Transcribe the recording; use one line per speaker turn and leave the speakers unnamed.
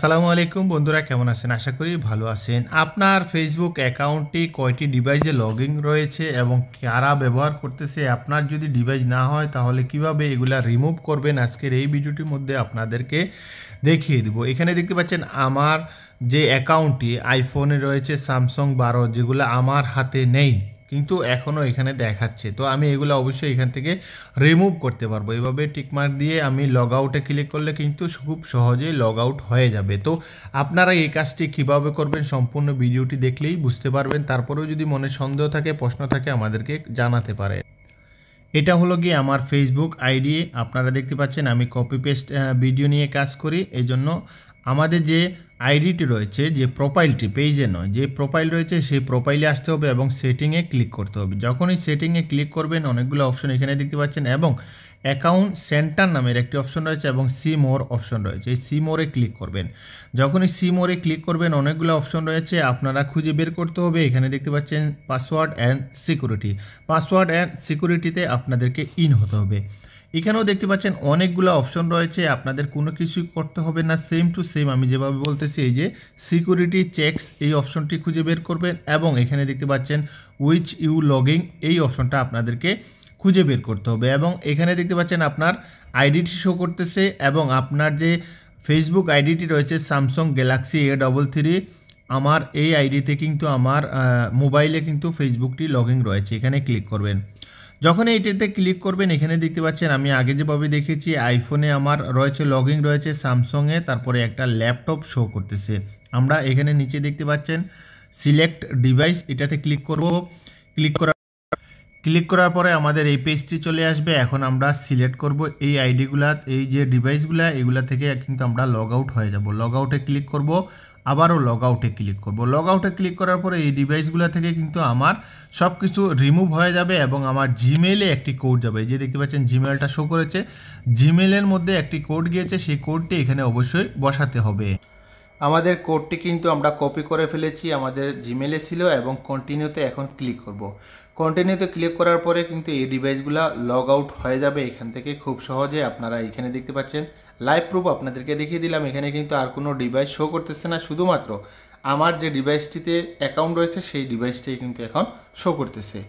আসসালামু আলাইকুম বন্ধুরা, কেমন আছেন? আশা করি ভালো আছেন। আপনার ফেসবুক অ্যাকাউন্টটি কয়টি ডিভাইসে লগইন রয়েছে এবং কারা ব্যবহার করতেছে, আপনার যদি ডিভাইস না হয় তাহলে কিভাবে এগুলা রিমুভ করবেন, আজকের এই ভিডিওটির মধ্যে আপনাদেরকে দেখিয়ে দিব। এখানে দেখতে পাচ্ছেন আমার যে অ্যাকাউন্টটি আইফোনে রয়েছে স্যামসাং 12, যেগুলো আমার হাতে নেই কিন্তু এখনও এখানে দেখাচ্ছে। তো আমি এগুলো অবশ্যই এখান থেকে রিমুভ করতে পারবো। এভাবে টিকমার্ক দিয়ে আমি লগ আউটে ক্লিক করলে কিন্তু খুব সহজেই লগ আউট হয়ে যাবে। তো আপনারা এই কাজটি কিভাবে করবেন সম্পূর্ণ ভিডিওটি দেখলেই বুঝতে পারবেন। তারপরেও যদি মনে সন্দেহ থাকে, প্রশ্ন থাকে, আমাদেরকে জানাতে পারে। এটা হলো গিয়ে আমার ফেসবুক আইডি। আপনারা দেখতে পাচ্ছেন আমি কপি পেস্ট ভিডিও নিয়ে কাজ করি। এই জন্য আমাদের যে আইডিটি রয়েছে, যে প্রোফাইলটি, পেজে নয়, যে প্রোফাইল রয়েছে সেই প্রোফাইলে আসতে হবে এবং সেটিংয়ে ক্লিক করতে হবে। যখনই সেটিংয়ে ক্লিক করবেন অনেকগুলো অপশন এখানে দেখতে পাচ্ছেন এবং অ্যাকাউন্ট সেন্টার নামের একটি অপশন রয়েছে এবং সি মোর অপশন রয়েছে। এই সি মোরে ক্লিক করবেন। যখনই সি মোরে ক্লিক করবেন অনেকগুলো অপশন রয়েছে, আপনারা খুঁজে বের করতে হবে। এখানে দেখতে পাচ্ছেন password and security. Password and সিকিউরিটিতে আপনাদেরকে ইন হতে হবে। এখানেও দেখতে পাচ্ছেন অনেকগুলো অপশন রয়েছে, আপনাদের কোনো কিছুই করতে হবে না, সেম টু সেম আমি যেভাবে বলতেছি। এই যে সিকিউরিটি চেকস, এই অপশনটি খুঁজে বের করবেন এবং এখানে দেখতে পাচ্ছেন উইচ ইউ লগিং, এই অপশনটা আপনাদেরকে খুঁজে বের করতে হবে এবং এখানে দেখতে পাচ্ছেন আপনার আইডিটি শো করতেছে এবং আপনার যে ফেসবুক আইডিটি রয়েছে স্যামসাং গ্যালাক্সি A33, আমার এই আইডিতে কিন্তু আমার মোবাইলে কিন্তু ফেসবুকটি লগইন রয়েছে। এখানে ক্লিক করবেন। যখন এইটাতে ক্লিক করবেন এখানে দেখতে পাচ্ছেন আমি আগে যেভাবে দেখেছি আইফোনে আমার রয়েছে লগইন রয়েছে স্যামসাংয়ে, তারপরে একটা ল্যাপটপ শো করতেছে। আমরা এখানে নিচে দেখতে পাচ্ছেন সিলেক্ট ডিভাইস, এটাতে ক্লিক করব। ক্লিক করার পরে আমাদের এই পেজটি চলে আসবে। এখন আমরা সিলেক্ট করব এই আইডিগুলা, এই যে ডিভাইসগুলা, এগুলা থেকে কিন্তু আমরা লগ আউট হয়ে যাব। লগ আউটে ক্লিক করব, আবারও লগ আউটে ক্লিক করব। লগ আউটে ক্লিক করার পরে এই ডিভাইসগুলো থেকে কিন্তু আমার সব কিছু রিমুভ হয়ে যাবে এবং আমার জিমেইলে একটি কোড যাবে। এই যে দেখতে পাচ্ছেন জিমেইলটা শো করেছে, জিমেইলের মধ্যে একটি কোড গিয়েছে, সেই কোডটি এখানে অবশ্যই বসাতে হবে। আমাদের কোডটি কিন্তু আমরা কপি করে ফেলেছি, আমাদের জিমেলে ছিল এবং কন্টিনিউতে এখন ক্লিক করব। কন্টিনিউতে ক্লিক করার পরে কিন্তু এই ডিভাইসগুলো লগ আউট হয়ে যাবে এখান থেকে খুব সহজে। আপনারা এখানে দেখতে পাচ্ছেন লাইভ প্রুফ আপনাদেরকে দেখিয়ে দিলাম। এখানে কিন্তু আর কোনো ডিভাইস শো করতেছে না, শুধুমাত্র আমার যে ডিভাইসটিতে অ্যাকাউন্ট রয়েছে সেই ডিভাইসটাই কিন্তু এখন শো করতেছে।